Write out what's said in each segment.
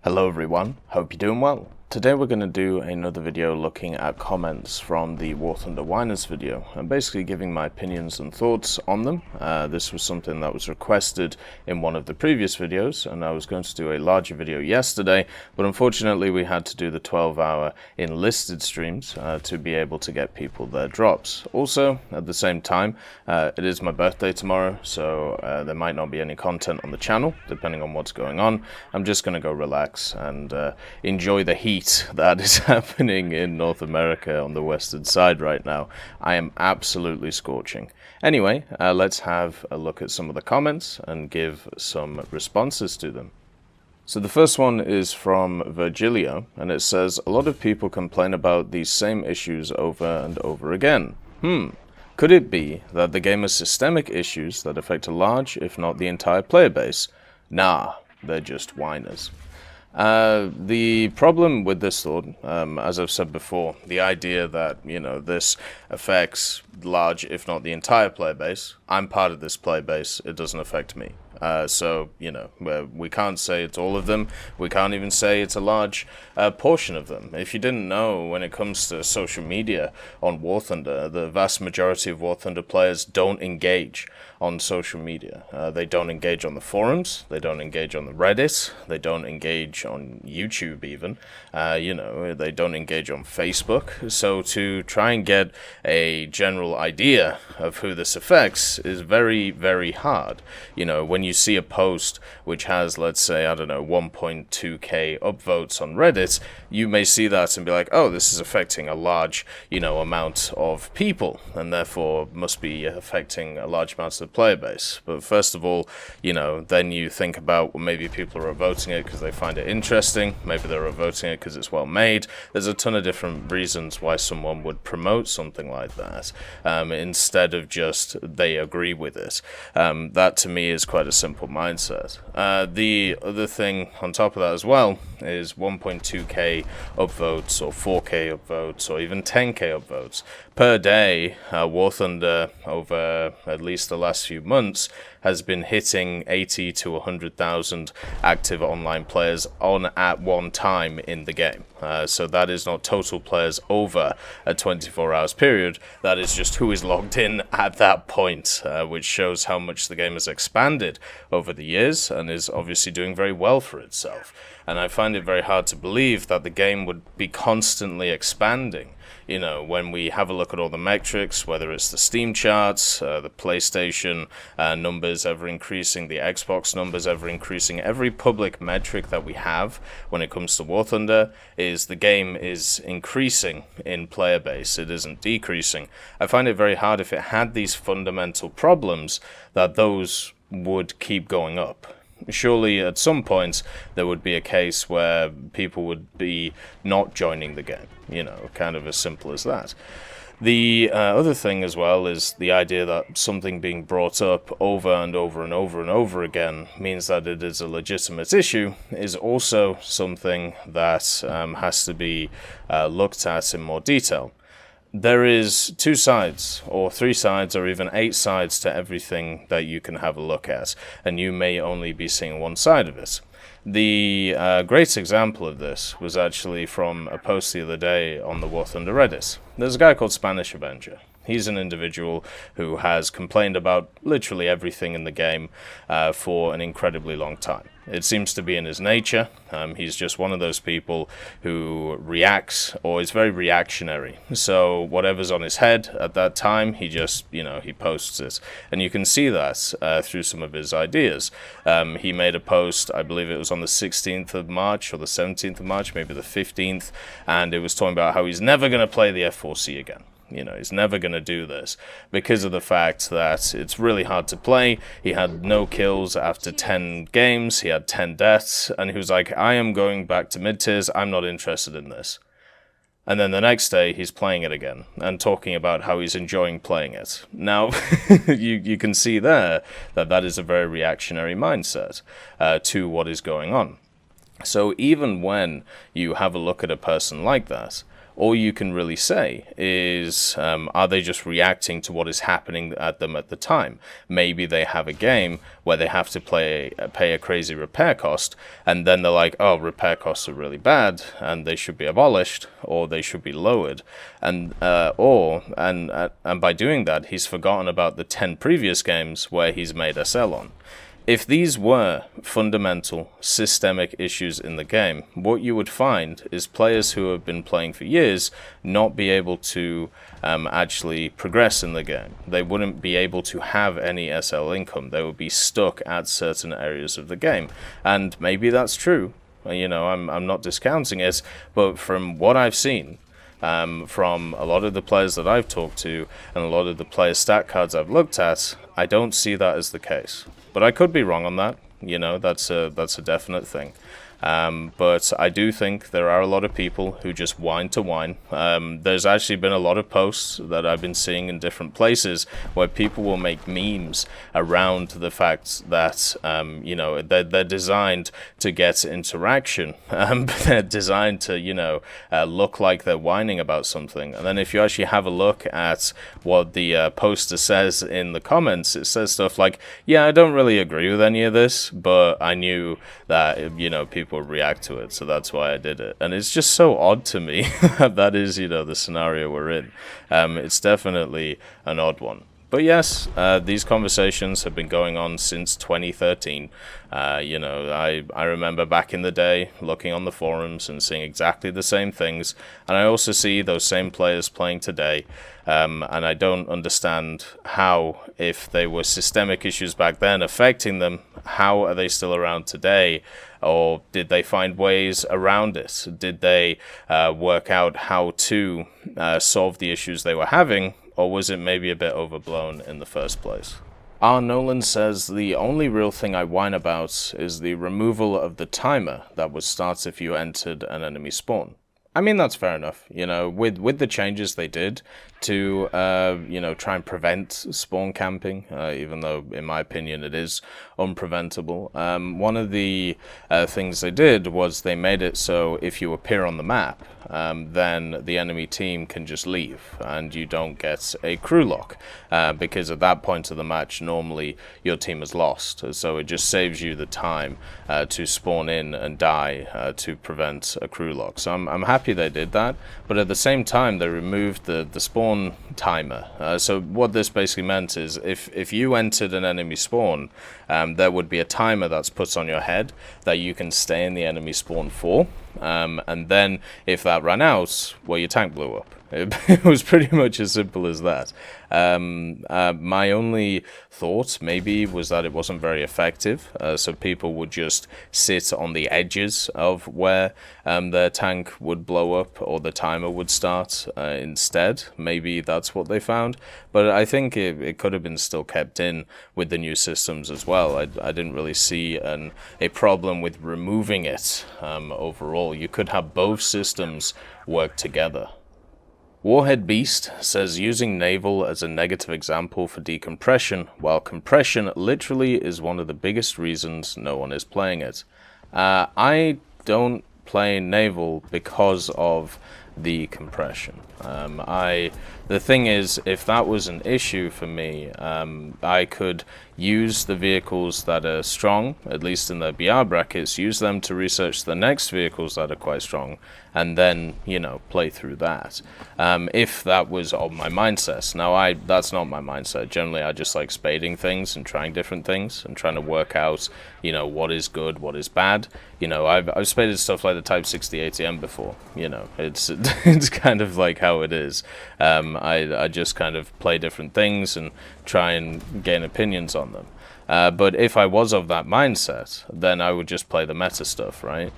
Hello everyone, hope you're doing well. Today we're going to do another video looking at comments from the War Thunder Whiners video and basically giving my opinions and thoughts on them. This was something that was requested in one of the previous videos, and I was going to do a larger video yesterday, but unfortunately we had to do the 12-hour enlisted streams to be able to get people their drops. Also, at the same time, it is my birthday tomorrow, so there might not be any content on the channel, depending on what's going on. I'm just going to go relax and enjoy the heat that is happening in North America on the western side right now. I am absolutely scorching. Anyway, let's have a look at some of the comments and give some responses to them. So the first one is from Virgilio, and it says, a lot of people complain about these same issues over and over again. Could it be that the game has systemic issues that affect a large, if not the entire player base? Nah, they're just whiners. The problem with this thought, as I've said before, the idea that, this affects large, if not the entire player base. I'm part of this player base, it doesn't affect me. So, we can't say it's all of them. We can't even say it's a large portion of them. If you didn't know, when it comes to social media on War Thunder, the vast majority of War Thunder players don't engage on social media. They don't engage on the forums. They don't engage on the Reddit. They don't engage on YouTube even. They don't engage on Facebook. So to try and get a general idea of who this affects is very, very hard. When you see a post which has, let's say, 1.2k upvotes on Reddit, you may see that and be like, oh, this is affecting a large, amount of people, and therefore must be affecting a large amount of the player base. But first of all, then you think about, well, maybe people are voting it because they find it interesting, maybe they're voting it because it's well made. There's a ton of different reasons why someone would promote something like that, instead of just they agree with it. That to me is quite a simple mindset. The other thing on top of that as well is 1.2k upvotes or 4k upvotes or even 10k upvotes per day. War Thunder over at least the last few months has been hitting 80 to 100,000 active online players on at one time in the game. So that is not total players over a 24 hours period. That is just who is logged in at that point, which shows how much the game has expanded over the years and is obviously doing very well for itself. And I find it very hard to believe that the game would be constantly expanding. When we have a look at all the metrics, whether it's the Steam charts, the PlayStation numbers ever increasing, the Xbox numbers ever increasing, every public metric that we have when it comes to War Thunder is the game is increasing in player base. It isn't decreasing. I find it very hard, if it had these fundamental problems, that those would keep going up. Surely at some point there would be a case where people would be not joining the game, kind of as simple as that. The other thing as well is the idea that something being brought up over and over and over and over again means that it is a legitimate issue is also something that has to be looked at in more detail. There is 2 sides, or 3 sides, or even 8 sides to everything that you can have a look at, and you may only be seeing one side of it. The great example of this was actually from a post the other day on the War Thunder Reddit. There's a guy called Spanish Avenger. He's an individual who has complained about literally everything in the game for an incredibly long time. It seems to be in his nature. He's just one of those people who reacts, or is very reactionary. So whatever's on his head at that time, he just, he posts it. And you can see that through some of his ideas. He made a post, I believe it was on the 16th of March or the 17th of March, maybe the 15th, and it was talking about how he's never going to play the F4C again. He's never going to do this because of the fact that it's really hard to play. He had no kills after 10 games. He had 10 deaths. And he was like, I am going back to mid-tiers. I'm not interested in this. And then the next day, he's playing it again and talking about how he's enjoying playing it. Now, you can see there that that is a very reactionary mindset to what is going on. So even when you have a look at a person like that, all you can really say is, are they just reacting to what is happening at them at the time? Maybe they have a game where they have to pay a crazy repair cost, and then they're like, oh, repair costs are really bad, and they should be abolished, or they should be lowered. And by doing that, he's forgotten about the 10 previous games where he's made SL on. If these were fundamental, systemic issues in the game, what you would find is players who have been playing for years not be able to actually progress in the game. They wouldn't be able to have any SL income. They would be stuck at certain areas of the game. And maybe that's true. You know, I'm not discounting it, but from what I've seen, from a lot of the players that I've talked to and a lot of the player stat cards I've looked at, I don't see that as the case. But I could be wrong on that. You know, that's a definite thing. But I do think there are a lot of people who just whine to whine. There's actually been a lot of posts that I've been seeing in different places where people will make memes around the fact that, you know, they're designed to get interaction. They're designed to, you know, look like they're whining about something. And then if you actually have a look at what the poster says in the comments, it says stuff like, yeah, I don't really agree with any of this, but I knew that, you know, people react to it, so that's why I did it. And it's just so odd to me that is, you know, the scenario we're in. It's definitely an odd one. But yes, these conversations have been going on since 2013. You know, I remember back in the day looking on the forums and seeing exactly the same things, and I also see those same players playing today, and I don't understand how, if they were systemic issues back then affecting them, how are they still around today? Or did they find ways around it? Did they work out how to solve the issues they were having? Or was it maybe a bit overblown in the first place? R. Nolan says, the only real thing I whine about is the removal of the timer that would start if you entered an enemy spawn. I mean, that's fair enough, you know, with the changes they did to, you know, try and prevent spawn camping, even though, in my opinion, it is unpreventable. One of the things they did was they made it so if you appear on the map, then the enemy team can just leave and you don't get a crew lock, because at that point of the match, normally your team is lost. So it just saves you the time to spawn in and die to prevent a crew lock. So I'm happy they did that, but at the same time, they removed the spawn timer. So what this basically meant is if you entered an enemy spawn, there would be a timer that's put on your head that you can stay in the enemy spawn for, and then if that ran out, well, your tank blew up. It was pretty much as simple as that. My only thought maybe was that it wasn't very effective, so people would just sit on the edges of where their tank would blow up or the timer would start instead. Maybe that's what they found, but I think it could have been still kept in with the new systems as well. I didn't really see a problem with removing it overall. You could have both systems work together. Warhead Beast says, using Naval as a negative example for decompression, while compression literally is one of the biggest reasons no one is playing it. I don't play Naval because of the compression. The thing is, if that was an issue for me, I could use the vehicles that are strong, at least in the BR brackets, use them to research the next vehicles that are quite strong, and then, you know, play through that. If that was of my mindset. Now, that's not my mindset. Generally, I just like spading things and trying different things and trying to work out, you know, what is good, what is bad. You know, I've spaded stuff like the Type 60 ATM before. You know, it's kind of like how it is. I just kind of play different things and try and gain opinions on them. But if I was of that mindset, then I would just play the meta stuff, right?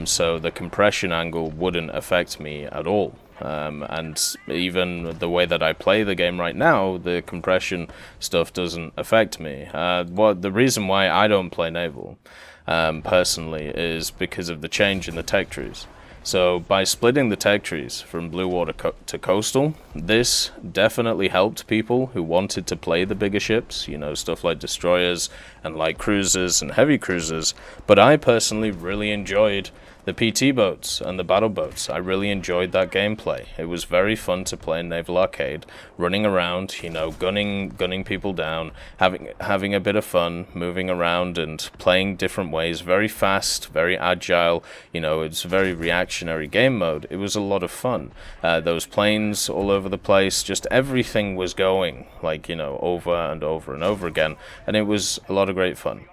So the compression angle wouldn't affect me at all. And even the way that I play the game right now, the compression stuff doesn't affect me. The reason why I don't play Naval, personally, is because of the change in the tech trees. So by splitting the tech trees from blue water to coastal, this definitely helped people who wanted to play the bigger ships, you know, stuff like destroyers and light cruisers and heavy cruisers. But I personally really enjoyed the PT boats and the battle boats. I really enjoyed that gameplay. It was very fun to play in Naval Arcade, running around, you know, gunning people down, having a bit of fun, moving around and playing different ways. Very fast, very agile. You know, it's a very reactionary game mode. It was a lot of fun. Those planes all over the place, just everything was going, like, you know, over and over and over again, and it was a lot of great fun.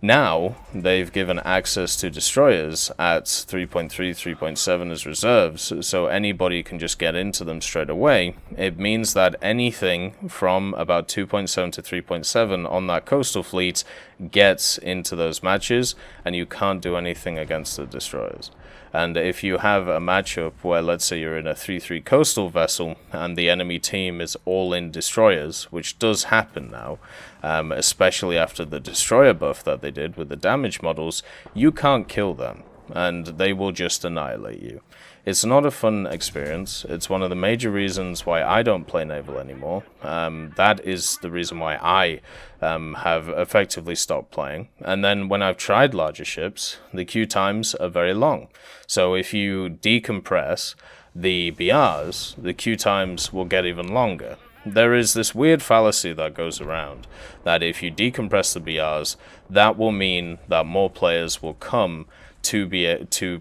Now, they've given access to destroyers at 3.3, 3.7 as reserves, so anybody can just get into them straight away. It means that anything from about 2.7 to 3.7 on that coastal fleet gets into those matches, and you can't do anything against the destroyers. And if you have a matchup where, let's say, you're in a 3-3 coastal vessel and the enemy team is all in destroyers, which does happen now, especially after the destroyer buff that they did with the damage models, you can't kill them, and they will just annihilate you. It's not a fun experience. It's one of the major reasons why I don't play Naval anymore. That is the reason why I have effectively stopped playing. And then when I've tried larger ships, the queue times are very long. So if you decompress the BRs, the queue times will get even longer. There is this weird fallacy that goes around that if you decompress the BRs, that will mean that more players will come to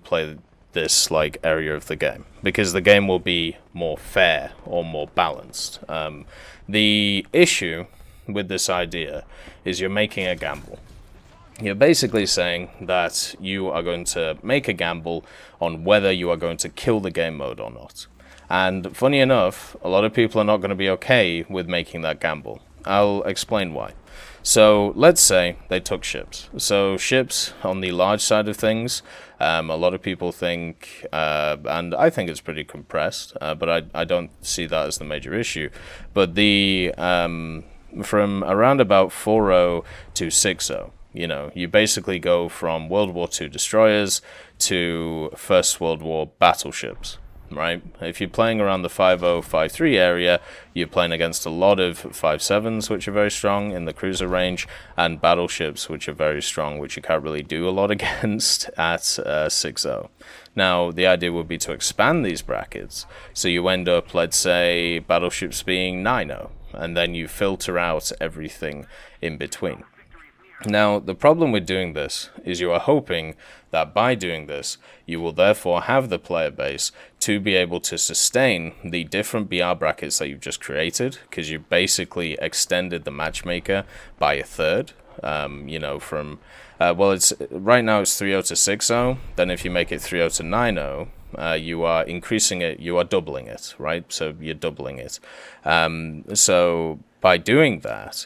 play this like area of the game, because the game will be more fair or more balanced. The issue with this idea is you're making a gamble. You're basically saying that you are going to make a gamble on whether you are going to kill the game mode or not. And funny enough, a lot of people are not going to be okay with making that gamble. I'll explain why. So let's say they took ships. So ships on the large side of things, a lot of people think, and I think it's pretty compressed, but I don't see that as the major issue. But the from around about 4.0 to 6.0, you know, you basically go from World War II destroyers to First World War battleships. Right? If you're playing around the 5.0, 5.3 area, you're playing against a lot of 5.7s, which are very strong in the cruiser range, and battleships, which are very strong, which you can't really do a lot against at 6.0. Now, the idea would be to expand these brackets, so you end up, let's say, battleships being 9.0, and then you filter out everything in between. Now, the problem with doing this is you are hoping that by doing this, you will therefore have the player base to be able to sustain the different BR brackets that you've just created, because you basically extended the matchmaker by a third. You know, from, well, it's right now it's 3.0 to 6.0, then if you make it 3.0 to 9.0, you are increasing it, you are doubling it, right? So you're doubling it. So by doing that,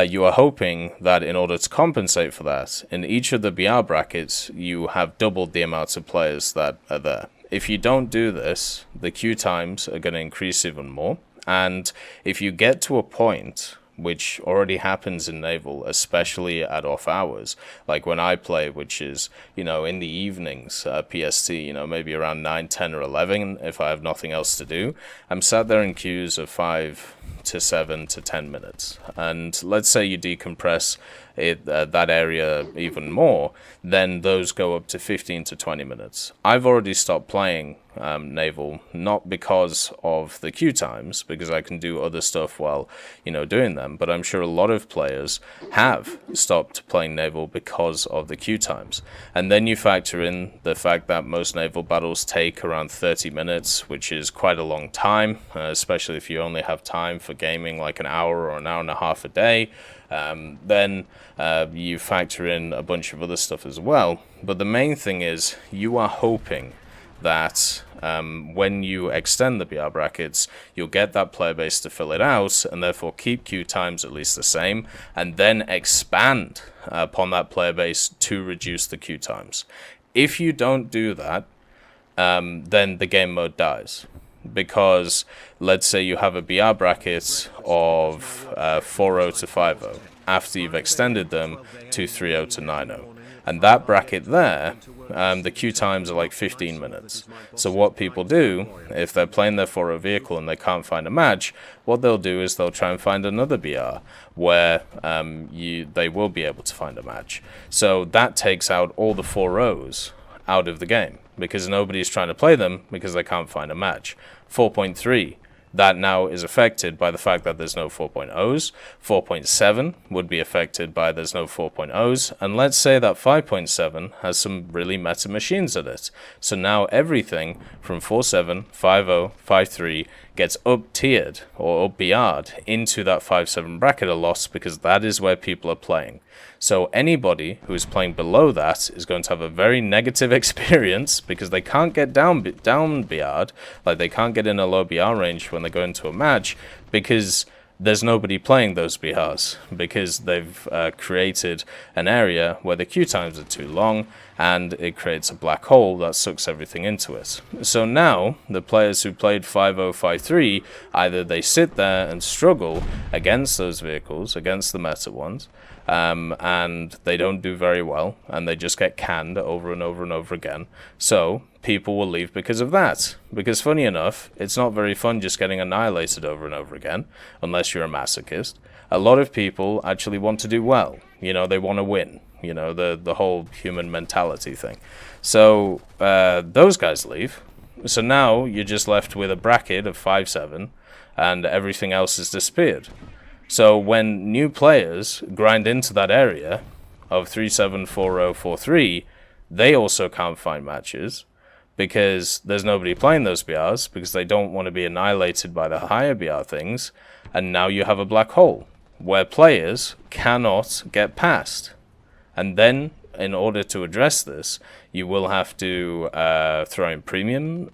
you are hoping that in order to compensate for that, in each of the BR brackets, you have doubled the amounts of players that are there. If you don't do this, the queue times are going to increase even more. And if you get to a point, which already happens in Naval, especially at off hours, like when I play, which is, you know, in the evenings, PST, you know, maybe around 9, 10, or 11, if I have nothing else to do, I'm sat there in queues of 5 to 7 to 10 minutes. And let's say you decompress that area even more, then those go up to 15 to 20 minutes. I've already stopped playing Naval, not because of the queue times, because I can do other stuff while, you know, doing them, but I'm sure a lot of players have stopped playing Naval because of the queue times. And then you factor in the fact that most Naval battles take around 30 minutes, which is quite a long time, especially if you only have time for gaming like an hour or an hour and a half a day. Then you factor in a bunch of other stuff as well. But the main thing is you are hoping that when you extend the BR brackets, you'll get that player base to fill it out, and therefore keep queue times at least the same, and then expand upon that player base to reduce the queue times. If you don't do that, then the game mode dies. Because let's say you have a BR bracket of 4.0 to 5.0 after you've extended them to 3.0 to 9.0. And that bracket there, the queue times are like 15 minutes. So what people do, if they're playing their 4.0 vehicle and they can't find a match, what they'll do is they'll try and find another BR where they will be able to find a match. So that takes out all the 4.0s out of the game, because nobody's trying to play them because they can't find a match. 4.3, that now is affected by the fact that there's no 4.0s. 4.7 would be affected by there's no 4.0s. And let's say that 5.7 has some really meta machines in it. So now everything from 4.7, 5.0, 5.3 gets up-tiered or up-BR'd into that 5.7 bracket a lot, because that is where people are playing. So anybody who is playing below that is going to have a very negative experience, because they can't get down BR'd, like they can't get in a low BR range when they go into a match, because there's nobody playing those BRs, because they've created an area where the queue times are too long, and it creates a black hole that sucks everything into it. So now, the players who played 5.0, 5.3, either they sit there and struggle against those vehicles, against the meta ones, and they don't do very well, and they just get canned over and over and over again. So people will leave because of that. Because funny enough, it's not very fun just getting annihilated over and over again, unless you're a masochist. A lot of people actually want to do well. You know, they want to win. You know, the whole human mentality thing. So those guys leave. So now you're just left with a bracket of 5.7, and everything else has disappeared. So when new players grind into that area of 3.7, 4.0, 4.3, they also can't find matches, because there's nobody playing those BRs, because they don't want to be annihilated by the higher BR things, and now you have a black hole where players cannot get past. And then, in order to address this, you will have to throw in premium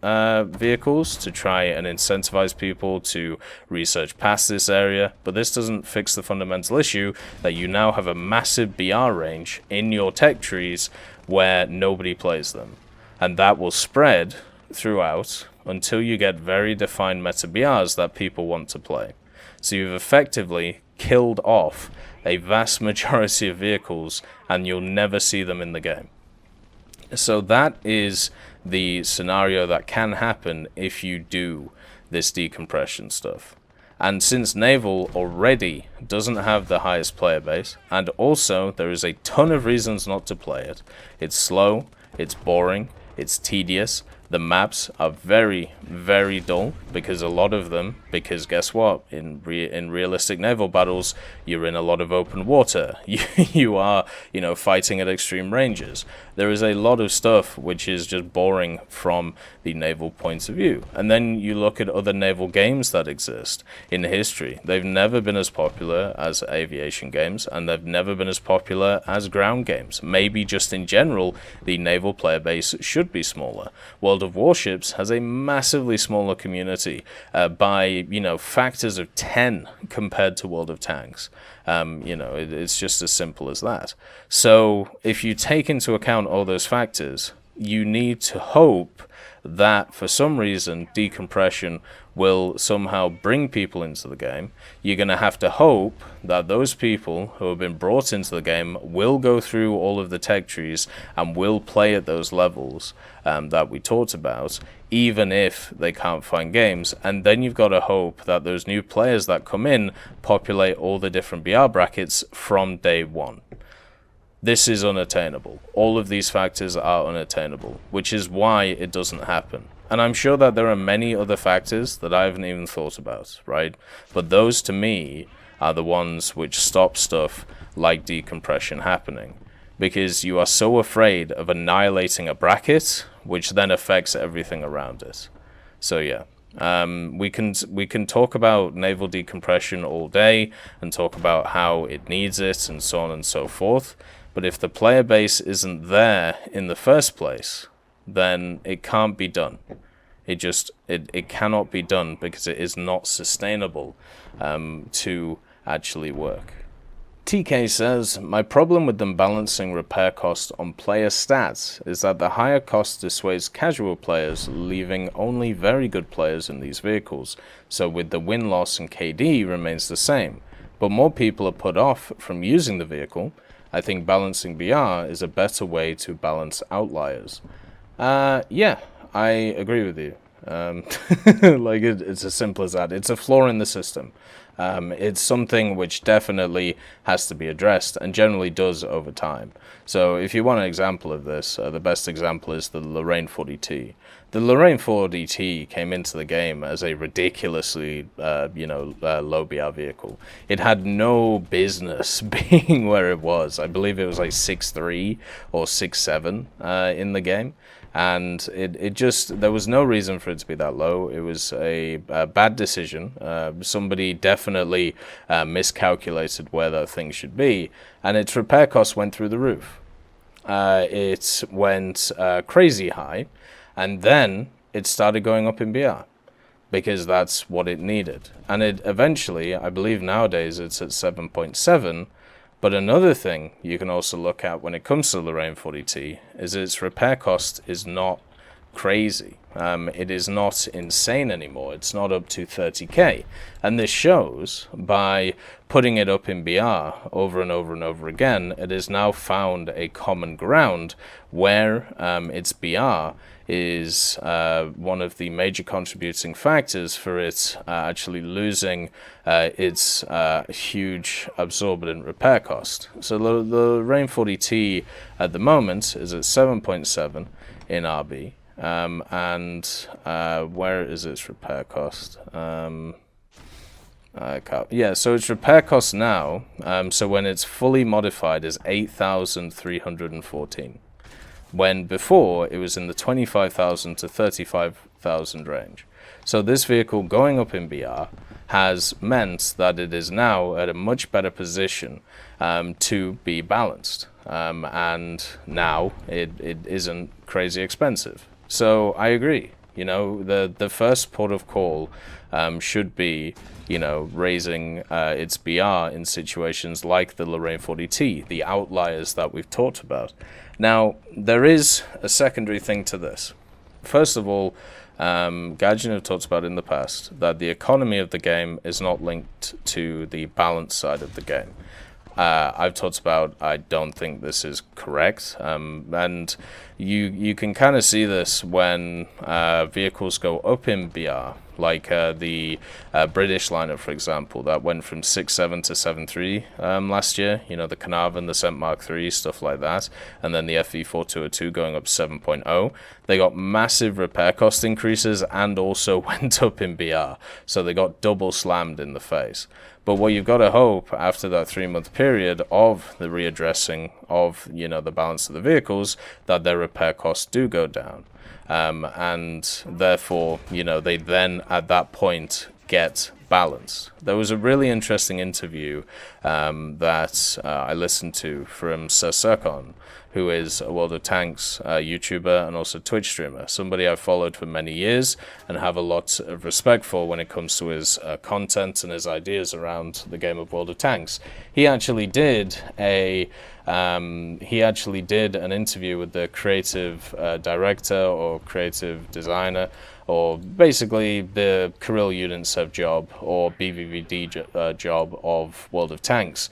vehicles to try and incentivize people to research past this area. But this doesn't fix the fundamental issue that you now have a massive BR range in your tech trees where nobody plays them. And that will spread throughout until you get very defined meta BRs that people want to play. So you've effectively killed off a vast majority of vehicles, and you'll never see them in the game. So that is the scenario that can happen if you do this decompression stuff. And since Naval already doesn't have the highest player base, and also there is a ton of reasons not to play it. It's slow, it's boring, it's tedious. The maps are very, very dull, because a lot of them, because guess what, in realistic naval battles, you're in a lot of open water. You are, you know, fighting at extreme ranges. There is a lot of stuff which is just boring from the naval point of view. And then you look at other naval games that exist in history. They've never been as popular as aviation games, and they've never been as popular as ground games. Maybe just in general, the naval player base should be smaller. World of Warships has a massively smaller community by, you know, factors of 10 compared to World of Tanks. You know, it's just as simple as that. So if you take into account all those factors, you need to hope that for some reason decompression will somehow bring people into the game. You're going to have to hope that those people who have been brought into the game will go through all of the tech trees and will play at those levels that we talked about, even if they can't find games. And then you've got to hope that those new players that come in populate all the different BR brackets from day one. This is unattainable. All of these factors are unattainable, which is why it doesn't happen. And I'm sure that there are many other factors that I haven't even thought about, right? But those, to me, are the ones which stop stuff like decompression happening. Because you are so afraid of annihilating a bracket, which then affects everything around it. So yeah. We can talk about naval decompression all day and talk about how it needs it and so on and so forth. But if the player base isn't there in the first place, then it can't be done. It cannot be done, because it is not sustainable to actually work. TK says, my problem with them balancing repair cost on player stats is that the higher cost dissuades casual players, leaving only very good players in these vehicles. So with the win-loss and KD remains the same, but more people are put off from using the vehicle, I think balancing BR is a better way to balance outliers. Yeah, I agree with you. Like it's as simple as that. It's a flaw in the system. It's something which definitely has to be addressed and generally does over time. So if you want an example of this, the best example is the Lorraine 40T. The Lorraine 40T came into the game as a ridiculously, low BR vehicle. It had no business being where it was. I believe it was like 6.3 or 6.7 in the game. And it just, there was no reason for it to be that low. It was a bad decision. Somebody definitely miscalculated where that thing should be, and its repair costs went through the roof. It went crazy high, and then it started going up in BR because that's what it needed. And it eventually, I believe nowadays it's at 7.7. But another thing you can also look at when it comes to the Lorraine 40T is its repair cost is not crazy. It is not insane anymore. It's not up to 30k. And this shows by putting it up in BR over and over and over again, it has now found a common ground where its BR is one of the major contributing factors for it actually losing its huge absorbent repair cost. So the Rain 40T at the moment is at 7.7 in RB. Where is its repair cost? Yeah, so its repair cost now, so when it's fully modified, is 8,314. When before it was in the 25,000 to 35,000 range. So this vehicle going up in BR has meant that it is now at a much better position to be balanced. And now it isn't crazy expensive. So I agree. You know, the first port of call should be, you know, raising its BR in situations like the Lorraine 40T, the outliers that we've talked about. Now, there is a secondary thing to this. First of all, Gaijin have talked about in the past that the economy of the game is not linked to the balance side of the game. I've talked about, I don't think this is correct, and you can kind of see this when vehicles go up in BR, like the British lineup, for example, that went from 6.7 to 7.3 last year, you know, the Carnarvon, the Cent Mark III, stuff like that, and then the FV4202 going up 7.0. They got massive repair cost increases and also went up in BR, so they got double slammed in the face. But what you've got to hope after that 3-month period of the readdressing of, you know, the balance of the vehicles, that their repair costs do go down. And therefore, you know, they then at that point get balanced. There was a really interesting interview that I listened to from Sir Serkon, who is a World of Tanks YouTuber and also Twitch streamer, somebody I've followed for many years and have a lot of respect for when it comes to his content and his ideas around the game of World of Tanks. He actually did an interview with the creative director or creative designer, or basically the Kirill Yudintsev job or BVVD job of World of Tanks.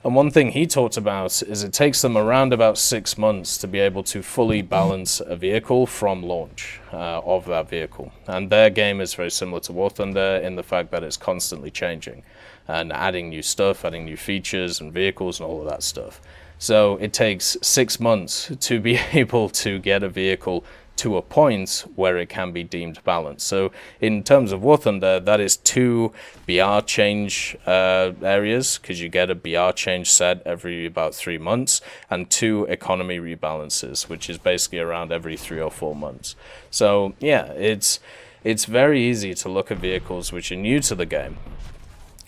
And one thing he talked about is it takes them around about 6 months to be able to fully balance a vehicle from launch of that vehicle. And their game is very similar to War Thunder in the fact that it's constantly changing and adding new stuff, adding new features and vehicles and all of that stuff. So it takes 6 months to be able to get a vehicle to a point where it can be deemed balanced. So in terms of War Thunder, that is 2 BR change areas, because you get a BR change set every about 3 months, and 2 economy rebalances, which is basically around every 3 or 4 months. So yeah, it's very easy to look at vehicles which are new to the game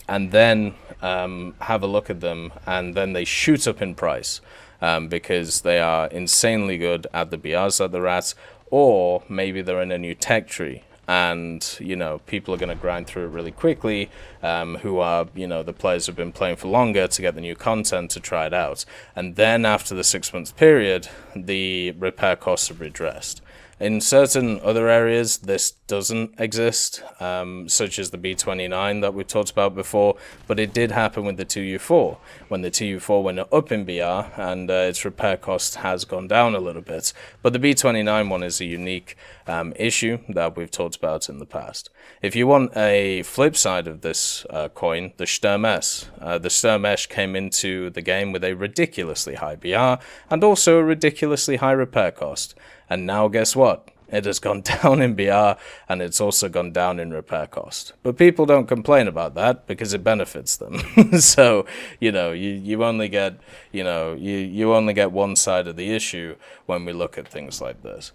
and then have a look at them, and then they shoot up in price because they are insanely good at the BRs that they're at, or maybe they're in a new tech tree and, you know, people are going to grind through it really quickly, who are, you know, the players who've been playing for longer to get the new content to try it out. And then after the 6 month period, the repair costs are redressed. In certain other areas, this doesn't exist, such as the B29 that we've talked about before, but it did happen with the 2U4, when the 2U4 went up in BR and its repair cost has gone down a little bit. But the B29 one is a unique issue that we've talked about in the past. If you want a flip side of this coin, the Sturm S. The Sturm S came into the game with a ridiculously high BR and also a ridiculously high repair cost. And now guess what? It has gone down in BR and it's also gone down in repair cost. But people don't complain about that because it benefits them. So, you only get, you only get one side of the issue when we look at things like this.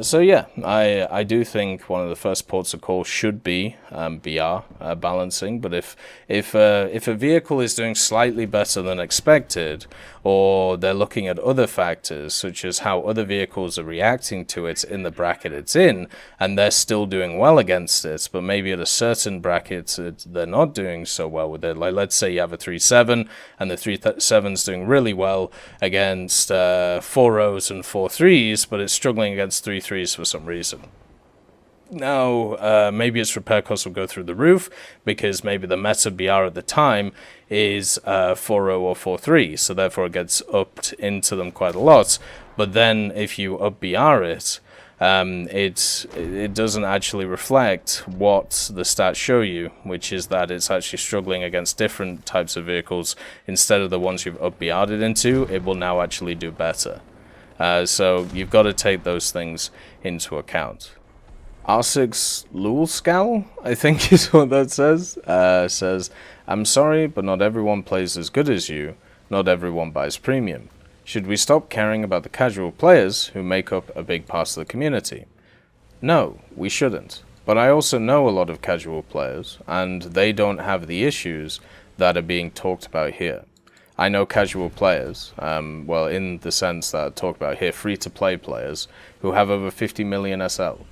So yeah, I do think one of the first ports of call should be BR balancing. But if a vehicle is doing slightly better than expected, or they're looking at other factors such as how other vehicles are reacting to it in the bracket it's in, and they're still doing well against it, but maybe at a certain bracket they're not doing so well with it. Like let's say you have a 3.7 and the 3.7's doing really well against 4.0s and 4.3s, but it's struggling against 3.3s for some reason. Now, maybe its repair costs will go through the roof because maybe the meta BR at the time is 4.0 or 4.3, so therefore it gets upped into them quite a lot. But then if you up BR it, it doesn't actually reflect what the stats show you, which is that it's actually struggling against different types of vehicles. Instead of the ones you've up BR'd it into, it will now actually do better. So you've got to take those things into account. R6 Lulscal, I think is what that says, says, I'm sorry, but not everyone plays as good as you. Not everyone buys premium. Should we stop caring about the casual players who make up a big part of the community? No, we shouldn't. But I also know a lot of casual players, and they don't have the issues that are being talked about here. I know casual players, well, in the sense that I talk about here, free-to-play players, who have over 50 million SL.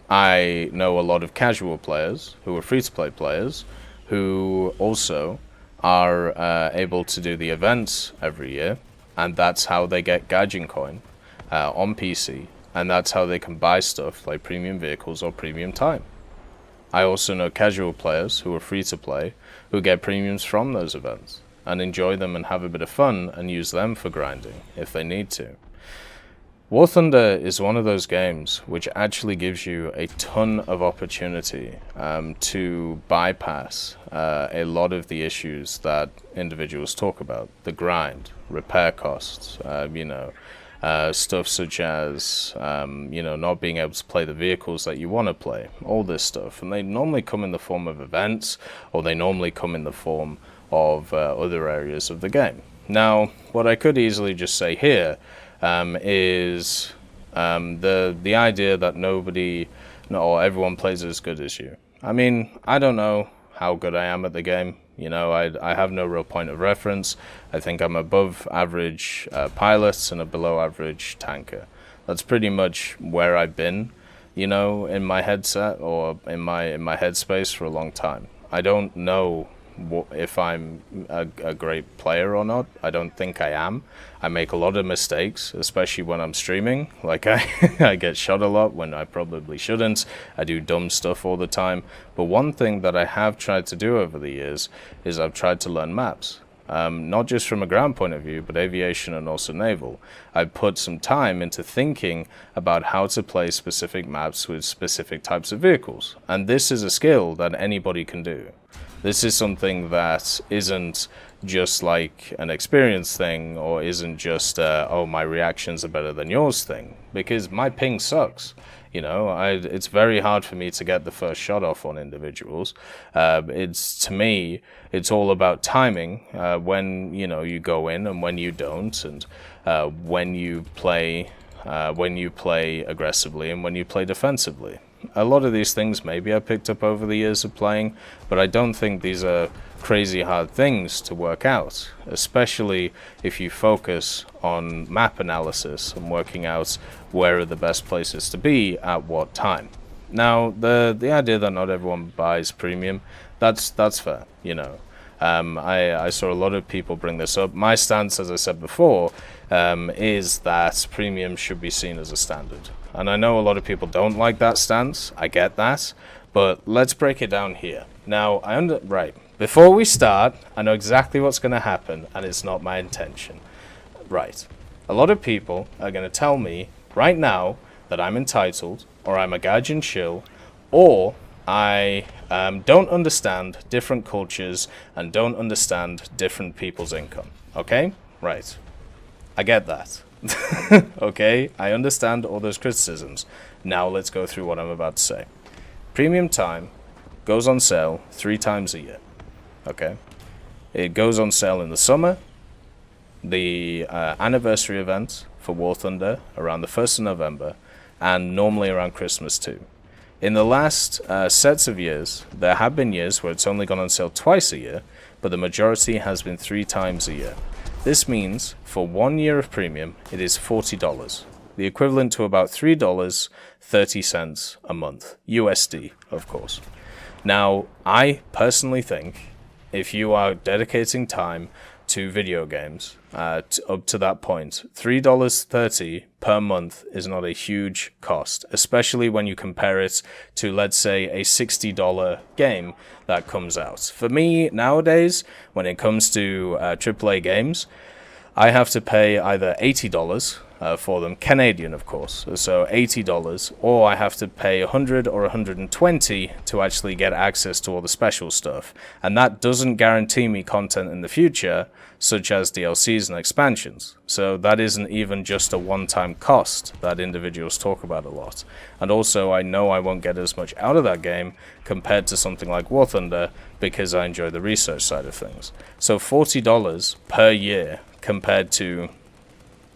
I know a lot of casual players who are free-to-play players who also are able to do the events every year, and that's how they get Gaijin coin on PC, and that's how they can buy stuff like premium vehicles or premium time. I also know casual players who are free-to-play who get premiums from those events and enjoy them and have a bit of fun and use them for grinding if they need to. War Thunder is one of those games which actually gives you a ton of opportunity to bypass a lot of the issues that individuals talk about. The grind, repair costs, stuff such as, not being able to play the vehicles that you want to play, all this stuff. And they normally come in the form of events, or they normally come in the form of other areas of the game. Now, what I could easily just say here is the idea that everyone plays as good as you. I mean, I don't know how good I am at the game. I have no real point of reference. I think I'm above average pilot and a below average tanker. That's pretty much where I've been, in my headset or in my headspace for a long time. I don't know if I'm a great player or not. I don't think I am. I make a lot of mistakes, especially when I'm streaming. Like I get shot a lot when I probably shouldn't. I do dumb stuff all the time. But one thing that I have tried to do over the years is I've tried to learn maps. Not just from a ground point of view, but aviation and also naval. I put some time into thinking about how to play specific maps with specific types of vehicles. And this is a skill that anybody can do. This is something that isn't just like an experience thing, or isn't just, my reactions are better than yours thing, because my ping sucks. It's very hard for me to get the first shot off on individuals. To me, it's all about timing, when, you go in and when you don't, and when you play aggressively and when you play defensively. A lot of these things maybe I picked up over the years of playing, but I don't think these are crazy hard things to work out, especially if you focus on map analysis and working out where are the best places to be at what time. Now, the idea that not everyone buys premium, that's fair, I saw a lot of people bring this up. My stance, as I said before, is that premium should be seen as a standard. And I know a lot of people don't like that stance. I get that. But let's break it down here. Now, right, before we start, I know exactly what's going to happen, and it's not my intention. Right. A lot of people are going to tell me right now that I'm entitled, or I'm a gaijin shill, or I don't understand different cultures and don't understand different people's income. Okay? Right. I get that. Okay? I understand all those criticisms. Now let's go through what I'm about to say. Premium time goes on sale 3 times a year. Okay? It goes on sale in the summer, the anniversary event for War Thunder around the 1st of November, and normally around Christmas too. In the last sets of years, there have been years where it's only gone on sale twice a year, but the majority has been 3 times a year. This means for 1 year of premium, it is $40, the equivalent to about $3.30 a month, USD, of course. Now, I personally think if you are dedicating time to video games up to that point, $3.30 per month is not a huge cost, especially when you compare it to, let's say, a $60 game that comes out. For me, nowadays, when it comes to AAA games, I have to pay either $80 for them, Canadian of course, so $80, or I have to pay $100 or $120 to actually get access to all the special stuff. And that doesn't guarantee me content in the future, such as DLCs and expansions. So that isn't even just a one-time cost that individuals talk about a lot. And also I know I won't get as much out of that game compared to something like War Thunder because I enjoy the research side of things. So $40 per year compared to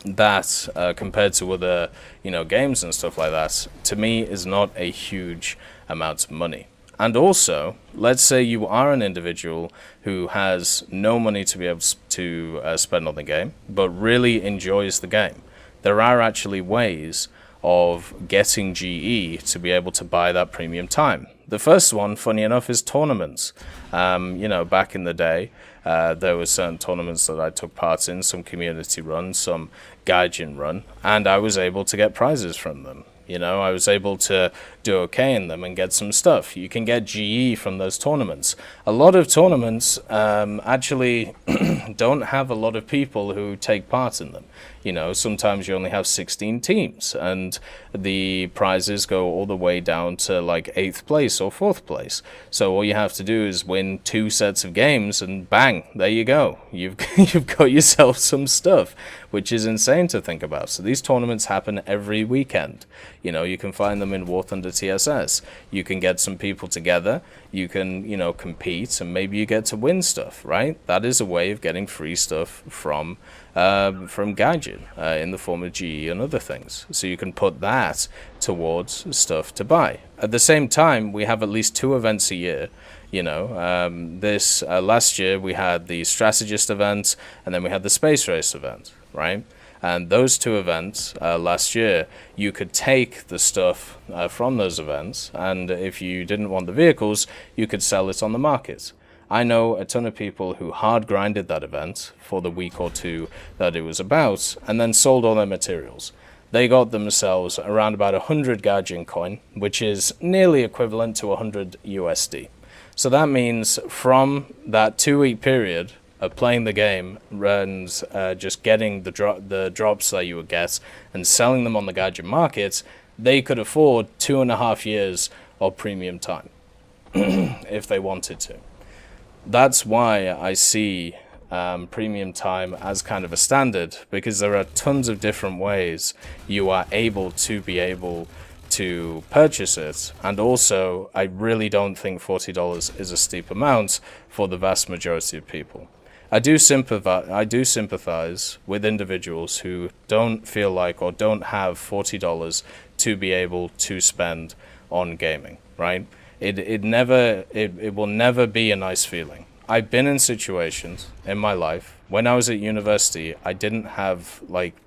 that, compared to other, games and stuff like that, to me is not a huge amount of money. And also, let's say you are an individual who has no money to be able to spend on the game, but really enjoys the game. There are actually ways of getting GE to be able to buy that premium time. The first one, funny enough, is tournaments. Back in the day, there were certain tournaments that I took part in, some community run, some gaijin run, and I was able to get prizes from them. I was able to do okay in them and get some stuff. You can get GE from those tournaments. A lot of tournaments actually don't have a lot of people who take part in them. Sometimes you only have 16 teams, and the prizes go all the way down to like 8th place or 4th place. So all you have to do is win 2 sets of games, and bang, there you go. You've got yourself some stuff, which is insane to think about. So these tournaments happen every weekend. You can find them in War Thunder TSS. You can get some people together. You can, compete, and maybe you get to win stuff, right? That is a way of getting free stuff from gaijin in the form of GE and other things. So you can put that towards stuff to buy. At the same time, we have at least 2 events a year. This last year we had the strategist event, and then we had the space race event, right? And those 2 events last year, you could take the stuff from those events, and if you didn't want the vehicles, you could sell it on the market. I know a ton of people who hard grinded that event for the week or 2 that it was about, and then sold all their materials. They got themselves around about 100 gaijin coin, which is nearly equivalent to 100 USD. So that means from that 2-week period of playing the game and just getting the drops that you would get and selling them on the gaijin markets, they could afford 2.5 years of premium time if they wanted to. That's why I see premium time as kind of a standard, because there are tons of different ways you are able to to purchase it. And also, I really don't think $40 is a steep amount for the vast majority of people. I do sympathize with individuals who don't feel like or don't have $40 to be able to spend on gaming, right? It will never be a nice feeling. I've been in situations in my life when I was at university, I didn't have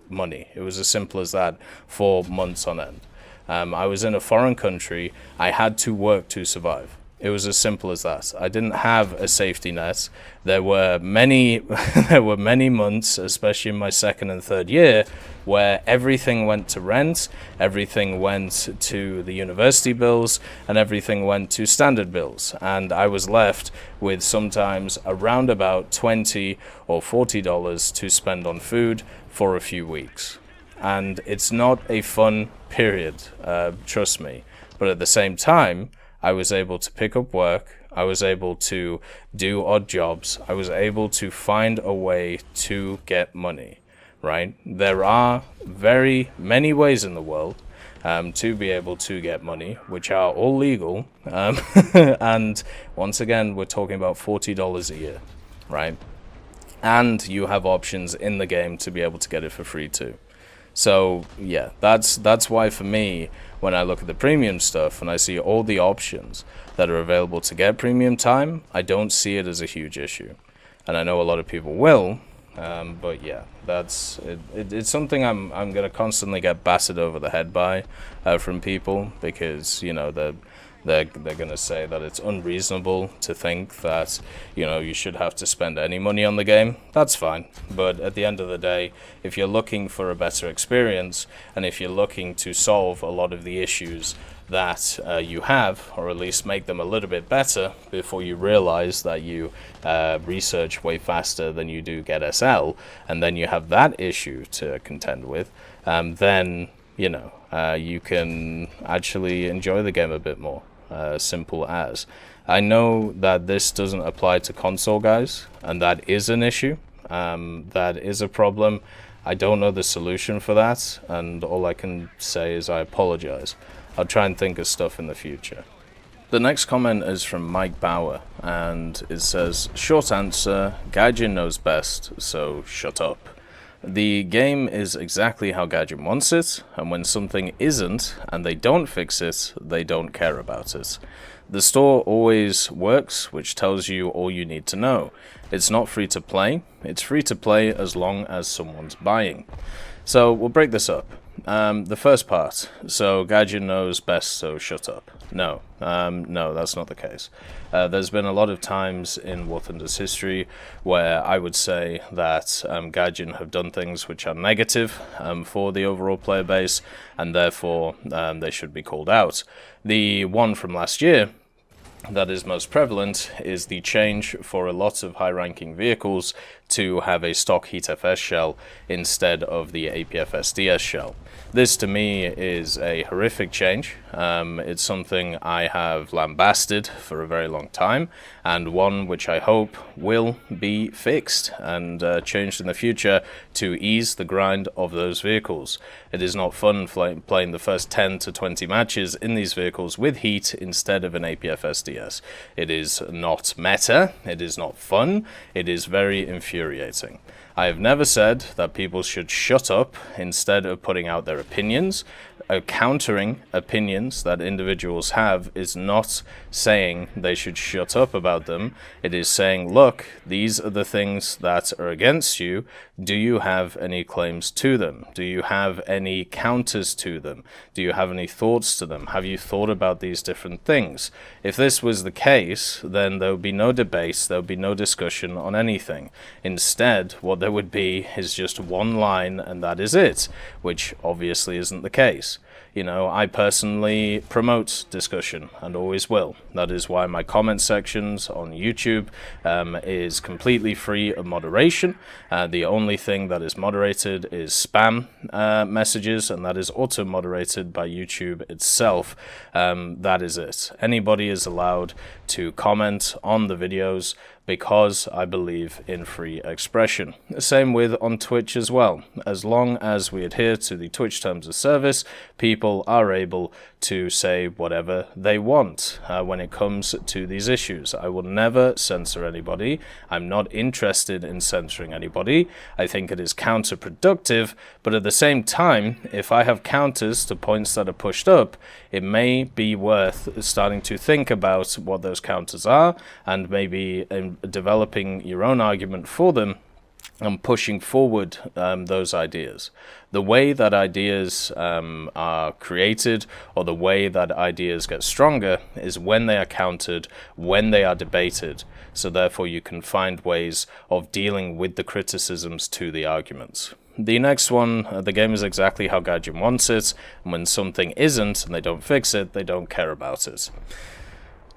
money. It was as simple as that for months on end. I was in a foreign country. I had to work to survive. It was as simple as that. I didn't have a safety net. There were many, there were many months, especially in my second and third year, where everything went to rent, everything went to the university bills, and everything went to standard bills. And I was left with sometimes around about $20 or $40 to spend on food for a few weeks. And it's not a fun period, trust me. But at the same time, I was able to pick up work, I was able to do odd jobs, I was able to find a way to get money, right? There are very many ways in the world to be able to get money, which are all legal, and once again, we're talking about $40 a year, right? And you have options in the game to be able to get it for free too. So yeah, that's why for me, when I look at the premium stuff and I see all the options that are available to get premium time, I don't see it as a huge issue. And I know a lot of people will, but yeah, that's it. It's something I'm gonna constantly get battered over the head by from people, because you know they're gonna say that it's unreasonable to think that, you know, you should have to spend any money on the game. That's fine, but at the end of the day, if you're looking for a better experience, and if you're looking to solve a lot of the issues that you have, or at least make them a little bit better before you realize that you research way faster than you do get SL, and then you have that issue to contend with, then you know you can actually enjoy the game a bit more. Simple as. I know that this doesn't apply to console guys, and that is an issue. That is a problem. I don't know the solution for that, and all I can say is I apologize. I'll try and think of stuff in the future. The next comment is from Mike Bauer, and it says, short answer, Gaijin knows best, so shut up. The game is exactly how Gaijin wants it, and when something isn't, and they don't fix it, they don't care about it. The store always works, which tells you all you need to know. It's not free to play, it's free to play as long as someone's buying. So we'll break this up. The first part, so Gaijin knows best, so shut up. No, that's not the case. There's been a lot of times in War Thunder's history where I would say that Gaijin have done things which are negative for the overall player base, and therefore they should be called out. The one from last year that is most prevalent is the change for a lot of high-ranking vehicles to have a stock HeatFS shell instead of the APFS-DS shell. This to me is a horrific change. It's something I have lambasted for a very long time, and one which I hope will be fixed and changed in the future to ease the grind of those vehicles. It is not fun playing the first 10 to 20 matches in these vehicles with heat instead of an APFS-DS. It is not meta, it is not fun, it is very infuriating. I have never said that people should shut up instead of putting out their opinions. Countering opinions that individuals have is not saying they should shut up about them. It is saying, look, these are the things that are against you. Do you have any claims to them? Do you have any counters to them? Do you have any thoughts to them? Have you thought about these different things? If this was the case, then there would be no debate, there would be no discussion on anything. Instead, what there would be is just one line, and that is it, which obviously isn't the case. You know, I personally promote discussion and always will. That is why my comment sections on YouTube is completely free of moderation. The only thing that is moderated is spam messages, and that is auto-moderated by YouTube itself. That is it. Anybody is allowed to comment on the videos because I believe in free expression. Same with on Twitch as well. As long as we adhere to the Twitch terms of service, people are able to say whatever they want when it comes to these issues. I will never censor anybody. I'm not interested in censoring anybody. I think it is counterproductive, but at the same time, if I have counters to points that are pushed up, it may be worth starting to think about what those counters are, and maybe developing your own argument for them and pushing forward those ideas. The way that ideas are created, or the way that ideas get stronger, is when they are countered, when they are debated. So therefore you can find ways of dealing with the criticisms to the arguments. The next one, the game is exactly how Gaijin wants it, and when something isn't and they don't fix it, they don't care about it.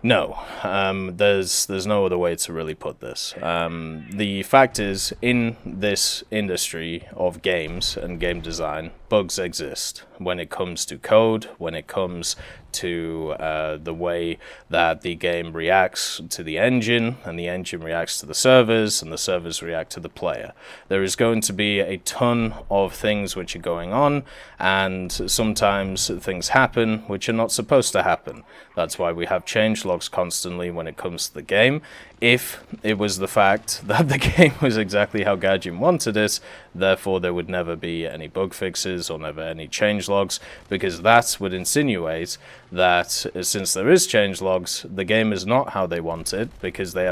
No, there's no other way to really put this. The fact is, in this industry of games and game design, bugs exist when it comes to code, when it comes to the way that the game reacts to the engine, and the engine reacts to the servers, and the servers react to the player. There is going to be a ton of things which are going on, and sometimes things happen which are not supposed to happen. That's why we have change logs constantly when it comes to the game. If it was the fact that the game was exactly how Gaijin wanted it, therefore there would never be any bug fixes or never any change logs, because that would insinuate that since there is change logs, the game is not how they want it, because they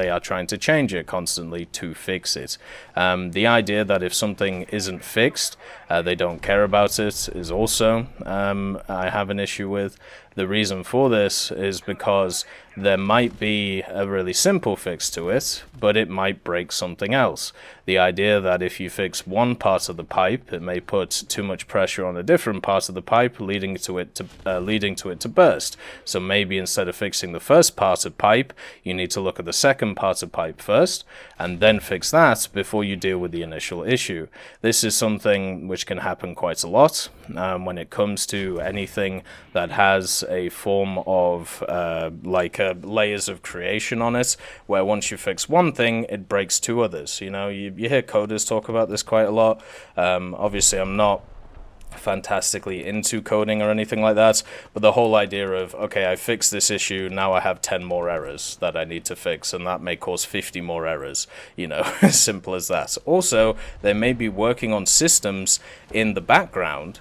are trying to change it constantly to fix it. The idea that if something isn't fixed, they don't care about it is also I have an issue with. The reason for this is because there might be a really simple fix to it, but it might break something else. The idea that if you fix one part of the pipe, it may put too much pressure on a different part of the pipe, leading to it to burst. So maybe instead of fixing the first part of pipe, you need to look at the second part of pipe first, and then fix that before you deal with the initial issue. This is something which can happen quite a lot when it comes to anything that has a form of layers of creation on it, where once you fix one thing, it breaks two others. You know, you hear coders talk about this quite a lot. Obviously, I'm not fantastically into coding or anything like that, but the whole idea of, okay, I fixed this issue, now I have 10 more errors that I need to fix, and that may cause 50 more errors, you know, as simple as that. Also, they may be working on systems in the background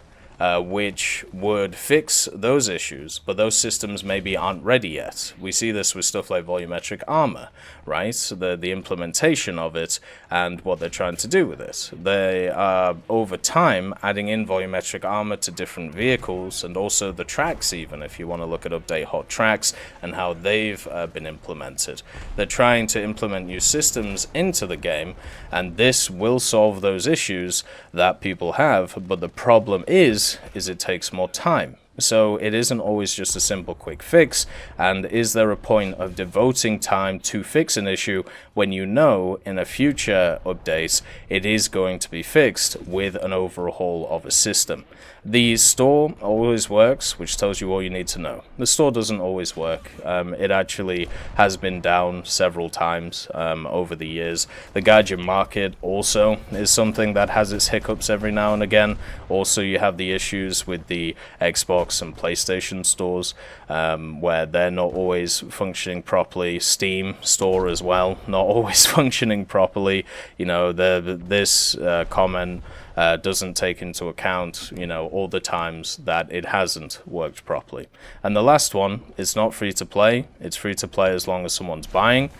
which would fix those issues, but those systems maybe aren't ready yet. We see this with stuff like volumetric armor, right? So the implementation of it and what they're trying to do with it. They are, over time, adding in volumetric armor to different vehicles, and also the tracks even, if you want to look at update hot tracks and how they've been implemented. They're trying to implement new systems into the game, and this will solve those issues that people have, but the problem is it takes more time. So it isn't always just a simple quick fix, and is there a point of devoting time to fix an issue when you know in a future update it is going to be fixed with an overhaul of a system? The store always works, which tells you all you need to know. The store doesn't always work. It actually has been down several times over the years. The Gaijin market also is something that has its hiccups every now and again. Also, you have the issues with the Xbox and PlayStation stores, where they're not always functioning properly. Steam store as well, not always functioning properly. You know, this comment doesn't take into account, you know, all the times that it hasn't worked properly. And the last one, it's not free to play. It's free to play as long as someone's buying.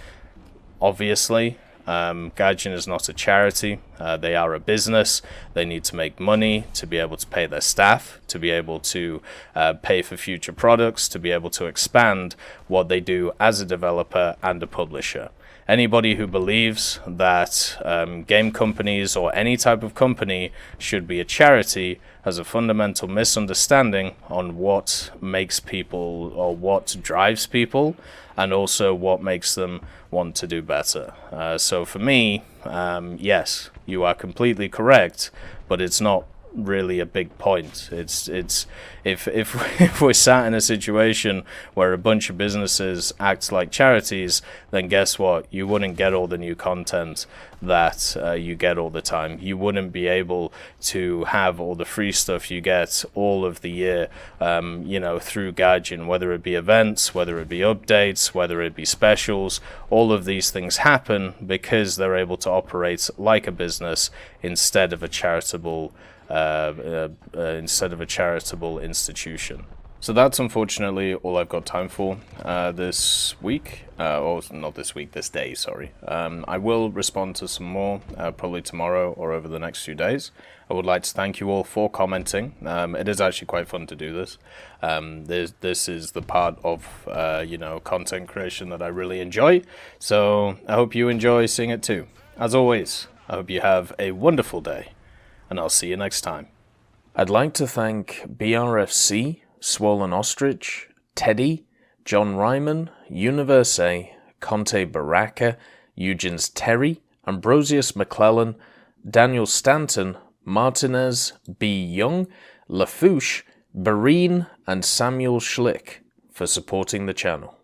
Obviously, Gaijin is not a charity. They are a business. They need to make money to be able to pay their staff, to be able to pay for future products, to be able to expand what they do as a developer and a publisher. Anybody who believes that game companies or any type of company should be a charity has a fundamental misunderstanding on what makes people, or what drives people, and also what makes them want to do better. So for me, yes, you are completely correct, but it's not really a big point. It's if we're sat in a situation where a bunch of businesses act like charities, then guess what? You wouldn't get all the new content that you get all the time. You wouldn't be able to have all the free stuff you get all of the year, you know, through Gaijin, whether it be events, whether it be updates, whether it be specials. All of these things happen because they're able to operate like a business instead of a charitable institution. So that's unfortunately all I've got time for this week, or not this week, this day, sorry. I will respond to some more, probably tomorrow or over the next few days. I would like to thank you all for commenting. It is actually quite fun to do this. This is the part of, content creation that I really enjoy. So I hope you enjoy seeing it too. As always, I hope you have a wonderful day, and I'll see you next time. I'd like to thank BRFC, Swollen Ostrich, Teddy, John Ryman, Universe, Conte Baraka, Eugens Terry, Ambrosius McClellan, Daniel Stanton, Martinez, B. Young, Lafouche, Barine, and Samuel Schlick for supporting the channel.